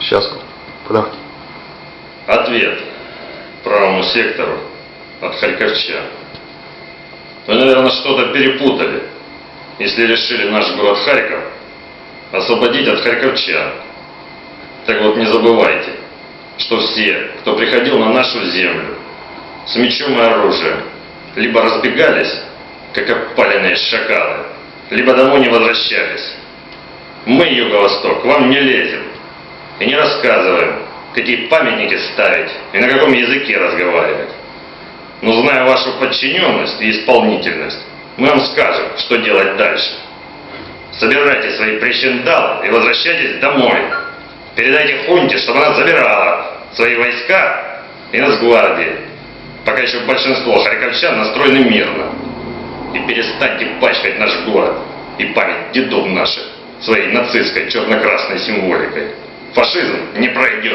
Сейчас. Куда? Ответ правому сектору от харьковчан. Вы, наверное, что-то перепутали, если решили наш город Харьков освободить от харьковчан. Так вот, не забывайте, что все, кто приходил на нашу землю с мечом и оружием, либо разбегались, как опаленные шакалы, либо домой не возвращались. Мы, Юго-Восток, к вам не лезем и не рассказываем, какие памятники ставить и на каком языке разговаривать. Но зная вашу подчиненность и исполнительность, мы вам скажем, что делать дальше. Собирайте свои причиндалы и возвращайтесь домой. Передайте хунте, чтобы она забирала свои войска и Нацгвардии, пока еще большинство харьковчан настроены мирно. И перестаньте пачкать наш город и память дедов наших своей нацистской черно-красной символикой. Фашизм не пройдет.